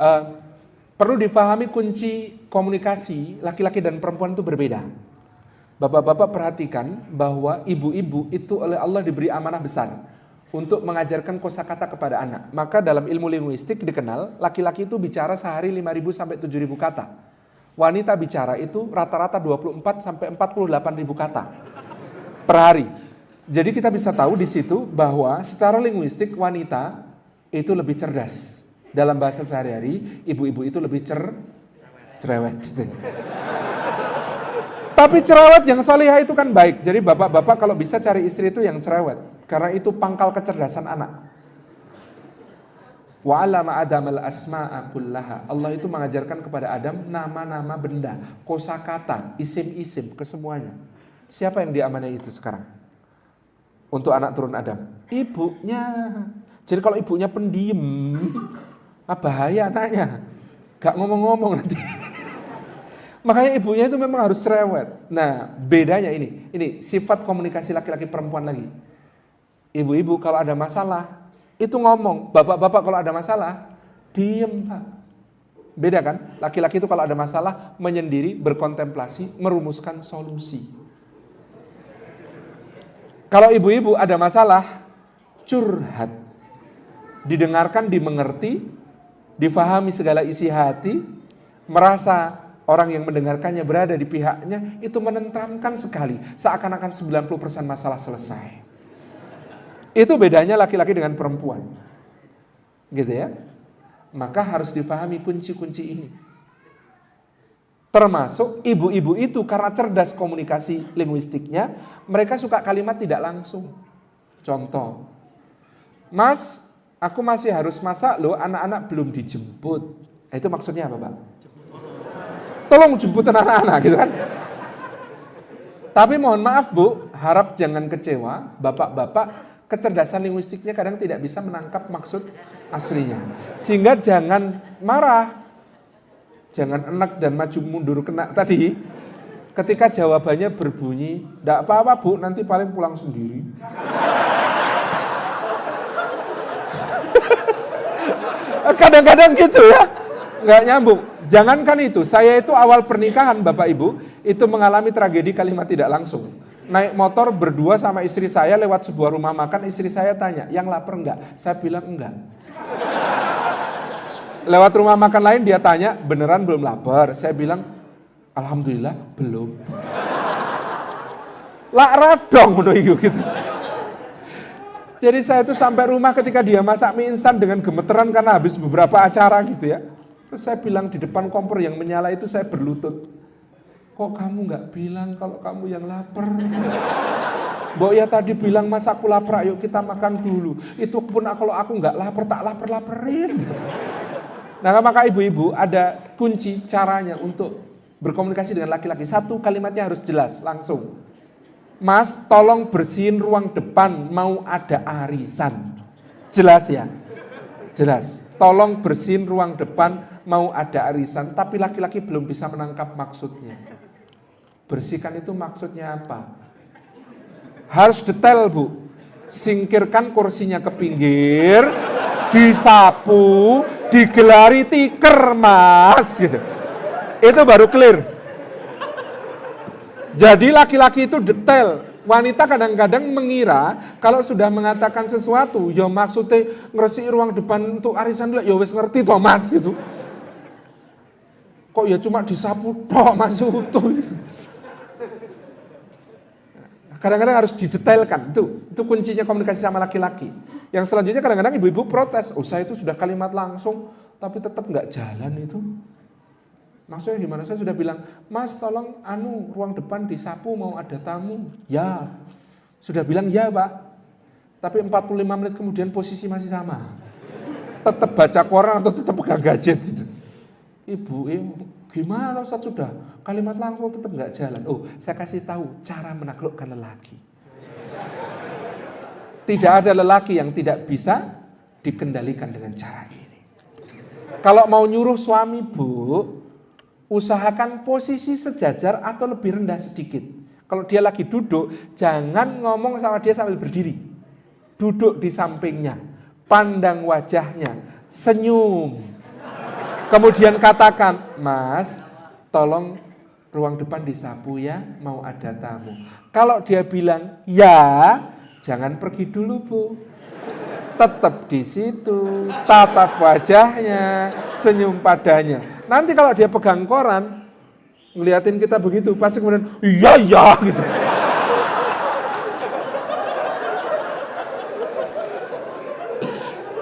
Eh, perlu difahami kunci komunikasi laki-laki dan perempuan itu berbeda. Bapak-bapak perhatikan bahwa ibu-ibu itu oleh Allah diberi amanah besar untuk mengajarkan kosakata kepada anak. Maka dalam ilmu linguistik dikenal laki-laki itu bicara sehari 5.000 sampai 7.000 kata. Wanita bicara itu rata-rata 24 sampai 48.000 kata per hari. Jadi kita bisa tahu di situ bahwa secara linguistik wanita itu lebih cerdas. Dalam bahasa sehari-hari, ibu-ibu itu lebih cerewet. Tapi cerewet yang solihah itu kan baik. Jadi bapak-bapak kalau bisa cari istri itu yang cerewet. Karena itu pangkal kecerdasan anak. Wa 'allama Adamal asma'a kullaha. Allah itu mengajarkan kepada Adam nama-nama benda, kosakata, isim-isim, kesemuanya. Siapa yang diamanai itu sekarang? Untuk anak turun Adam? Ibunya. Jadi kalau ibunya pendiam, bahaya anaknya. Gak ngomong-ngomong nanti. Makanya ibunya itu memang harus cerewet. Nah, bedanya ini sifat komunikasi laki-laki perempuan lagi. Ibu-ibu kalau ada masalah, itu ngomong. Bapak-bapak kalau ada masalah, diem Pak. Beda kan? Laki-laki itu kalau ada masalah, menyendiri, berkontemplasi, merumuskan solusi. Kalau ibu-ibu ada masalah, curhat. Didengarkan, dimengerti, difahami segala isi hati, merasa orang yang mendengarkannya berada di pihaknya, itu menenteramkan sekali. Seakan-akan 90% masalah selesai. Itu bedanya laki-laki dengan perempuan. Gitu ya. Maka harus difahami kunci-kunci ini. Termasuk ibu-ibu itu karena cerdas komunikasi linguistiknya, mereka suka kalimat tidak langsung. Contoh, Mas, aku masih harus masak loh, anak-anak belum dijemput. Itu maksudnya apa, Pak? Tolong jemputin anak-anak gitu kan. Tapi mohon maaf Bu, harap jangan kecewa, bapak-bapak kecerdasan linguistiknya kadang tidak bisa menangkap maksud aslinya. Sehingga jangan marah, jangan enak dan maju mundur kena tadi. Ketika jawabannya berbunyi, "Nggak apa-apa Bu, nanti paling pulang sendiri." Kadang-kadang gitu ya, nggak nyambung. Jangankan itu, saya itu awal pernikahan Bapak Ibu, itu mengalami tragedi kalimat tidak langsung. Naik motor berdua sama istri saya lewat sebuah rumah makan, istri saya tanya, "Yang lapar enggak?" Saya bilang enggak. Lewat rumah makan lain dia tanya, "Beneran belum lapar?" Saya bilang, "Alhamdulillah belum." Lak radong udah gitu. Jadi saya itu sampai rumah ketika dia masak mie instan dengan gemeteran karena habis beberapa acara gitu ya. Terus saya bilang di depan kompor yang menyala itu saya berlutut. "Kok kamu gak bilang kalau kamu yang lapar?" "Mbok ya tadi bilang masa aku lapar, ayo kita makan dulu. Itu pun kalau aku gak lapar, tak lapar-laparin." Nah maka ibu-ibu ada kunci caranya untuk berkomunikasi dengan laki-laki. Satu, kalimatnya harus jelas, langsung. "Mas, tolong bersihin ruang depan, mau ada arisan." Jelas ya? Jelas. Tolong bersihin ruang depan, mau ada arisan. Tapi laki-laki belum bisa menangkap maksudnya. Bersihkan itu maksudnya apa? Harus detail Bu. Singkirkan kursinya ke pinggir, disapu, digelari tiker Mas. Gitu. Itu baru clear. Jadi laki-laki itu detail. Wanita kadang-kadang mengira kalau sudah mengatakan sesuatu, ya maksudnya ngeresik ruang depan untuk arisan dulu, ya wis ngerti toh Mas gitu. Kok ya cuma disapu toh Mas utuh. Kadang-kadang harus didetailkan. Itu kuncinya komunikasi sama laki-laki. Yang selanjutnya kadang-kadang ibu-ibu protes, saya itu sudah kalimat langsung tapi tetap nggak jalan itu. Maksudnya gimana? Saya sudah bilang, "Mas tolong ruang depan disapu, mau ada tamu." Ya, sudah bilang ya Pak. Tapi 45 menit kemudian posisi masih sama. Tetap baca koran atau tetap pegang gadget gitu. "Ibu, gimana Ustaz sudah? Kalimat langsung tetap nggak jalan." Oh, saya kasih tahu cara menaklukkan lelaki. Tidak ada lelaki yang tidak bisa dikendalikan dengan cara ini. Kalau mau nyuruh suami Bu, usahakan posisi sejajar atau lebih rendah sedikit. Kalau dia lagi duduk, jangan ngomong sama dia sambil berdiri. Duduk di sampingnya, pandang wajahnya, senyum. Kemudian katakan, Mas, tolong ruang depan disapu ya, mau ada tamu. Kalau dia bilang, ya, jangan pergi dulu Bu. Tetap di situ, tatap wajahnya, senyum padanya. Nanti kalau dia pegang koran, ngeliatin kita begitu, pasti kemudian, iya gitu.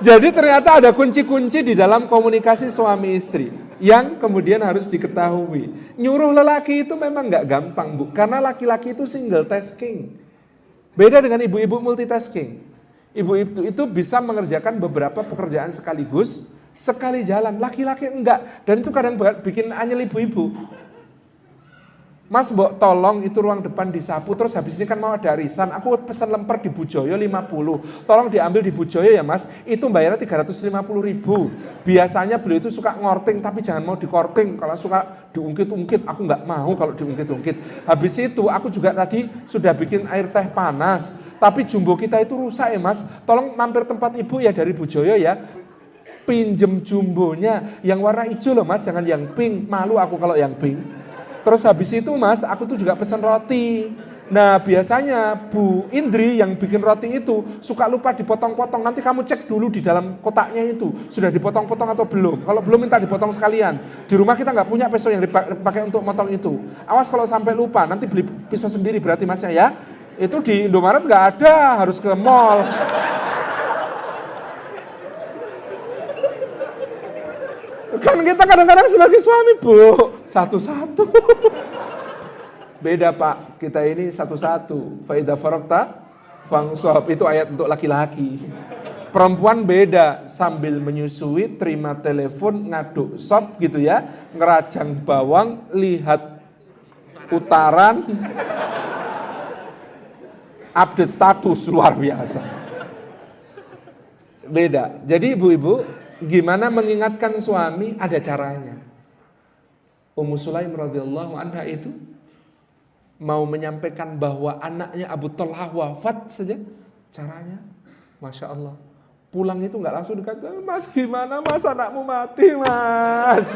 Jadi ternyata ada kunci-kunci di dalam komunikasi suami istri yang kemudian harus diketahui. Nyuruh lelaki itu memang nggak gampang Bu, karena laki-laki itu single tasking. Beda dengan ibu-ibu multitasking. Ibu-ibu itu bisa mengerjakan beberapa pekerjaan sekaligus, sekali jalan. Laki-laki enggak, dan itu kadang bikin anyel ibu-ibu. Mas mbok tolong itu ruang depan disapu, terus habis ini kan mau ada arisan, aku pesan lemper di Bujoyo 50, tolong diambil di Bujoyo ya Mas, itu bayarnya 350.000. Biasanya beliau itu suka ngorting, tapi jangan mau dikorting, kalau suka diungkit-ungkit, aku nggak mau kalau diungkit-ungkit. Habis itu aku juga tadi sudah bikin air teh panas, tapi jumbo kita itu rusak ya Mas, tolong mampir tempat ibu ya dari Bujoyo ya, pinjem jumbonya, yang warna hijau loh Mas, jangan yang pink, malu aku kalau yang pink. Terus habis itu Mas, aku tuh juga pesan roti. Nah biasanya Bu Indri yang bikin roti itu suka lupa dipotong-potong. Nanti kamu cek dulu di dalam kotaknya itu, sudah dipotong-potong atau belum. Kalau belum minta dipotong sekalian. Di rumah kita nggak punya pisau yang dipakai untuk motong itu. Awas kalau sampai lupa, nanti beli pisau sendiri berarti Masnya ya. Itu di Indomaret nggak ada, harus ke mall. Kan kita kadang-kadang sebagai suami Bu, satu-satu. Beda Pak, kita ini satu-satu. Faida farokta, fangsob, itu ayat untuk laki-laki. Perempuan beda, sambil menyusui, terima telepon, ngaduk sop gitu ya. Ngerajang bawang, lihat putaran, update status, luar biasa. Beda, jadi ibu-ibu, gimana mengingatkan suami, ada caranya. Ummu Sulaim radhiyallahu anha itu mau menyampaikan bahwa anaknya Abu Talha wafat saja, caranya, Masya Allah. Pulang itu nggak langsung dikatakan, Mas gimana Mas anakmu mati Mas.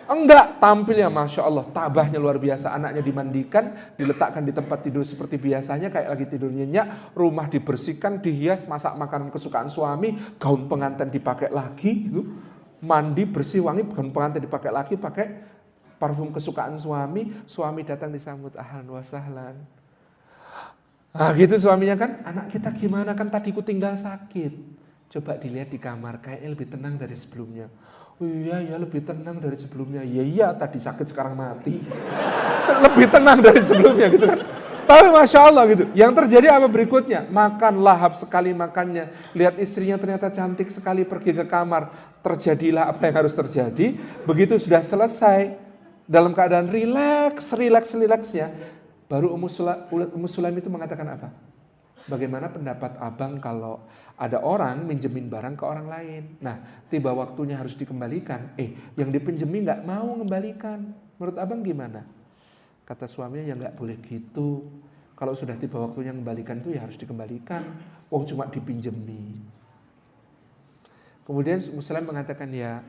Enggak, tampilnya Masya Allah, tabahnya luar biasa. Anaknya dimandikan, diletakkan di tempat tidur seperti biasanya, kayak lagi tidur nyenyak. Rumah dibersihkan, dihias, masak makanan kesukaan suami, gaun pengantin dipakai lagi, gitu. Mandi bersih wangi, gaun pengantin dipakai lagi, pakai parfum kesukaan suami. Suami datang disambut, ahlan wa sahlan. Nah gitu suaminya kan, anak kita gimana kan tadi ku tinggal sakit. Coba dilihat di kamar, kayaknya lebih tenang dari sebelumnya. Oh iya lebih tenang dari sebelumnya. Iya tadi sakit sekarang mati. Lebih tenang dari sebelumnya gitu kan. Tapi Masya Allah gitu. Yang terjadi apa berikutnya? Makan lahap sekali makannya. Lihat istrinya ternyata cantik sekali, pergi ke kamar. Terjadilah apa yang harus terjadi. Begitu sudah selesai, dalam keadaan rileks ya. Baru Ummu Sulaim itu mengatakan apa? Bagaimana pendapat abang kalau ada orang minjemin barang ke orang lain. Nah, tiba waktunya harus dikembalikan. Yang dipinjemi nggak mau mengembalikan. Menurut abang gimana? Kata suaminya, ya nggak boleh gitu. Kalau sudah tiba waktunya mengembalikan itu ya harus dikembalikan. Wong cuma dipinjemi. Kemudian Muslim mengatakan, ya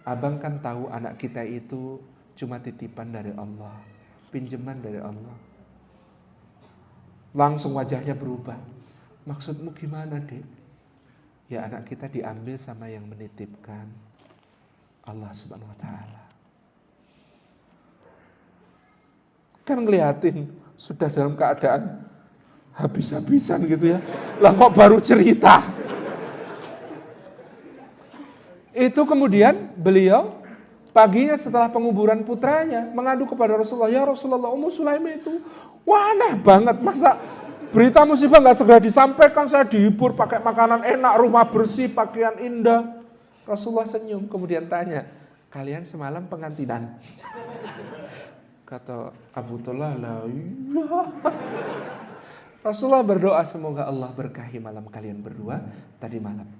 abang kan tahu anak kita itu cuma titipan dari Allah. Pinjaman dari Allah. Langsung wajahnya berubah. Maksudmu gimana Dek? Ya anak kita diambil sama yang menitipkan, Allah Subhanahu wa ta'ala. Kan ngeliatin sudah dalam keadaan habis-habisan gitu ya. Lah kok baru cerita? Itu kemudian beliau paginya setelah penguburan putranya mengadu kepada Rasulullah, ya Rasulullah, Ummu Sulaim itu wah aneh banget, masa berita musibah nggak segera disampaikan, saya dihibur pakai makanan enak, rumah bersih, pakaian indah. Rasulullah senyum, kemudian tanya, kalian semalam pengantinan? Kata Abu Talha, iya. Rasulullah berdoa, semoga Allah berkahi malam kalian berdua tadi malam.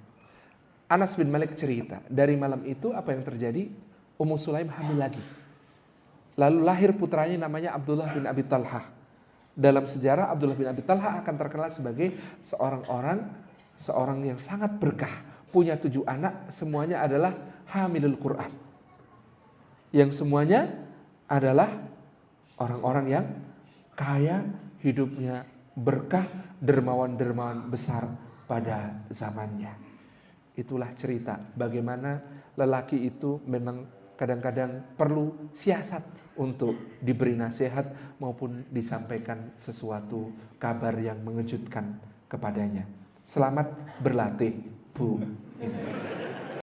Anas bin Malik cerita, dari malam itu apa yang terjadi? Ummu Sulaim hamil lagi. Lalu lahir putranya namanya Abdullah bin Abi Talha. Dalam sejarah Abdullah bin Abi Talha akan terkenal sebagai seorang yang sangat berkah. Punya 7 anak, semuanya adalah hamilul Quran. Yang semuanya adalah orang-orang yang kaya, hidupnya berkah, dermawan-dermawan besar pada zamannya. Itulah cerita bagaimana lelaki itu memang kadang-kadang perlu siasat untuk diberi nasihat maupun disampaikan sesuatu kabar yang mengejutkan kepadanya. Selamat berlatih, Bu. Gitu.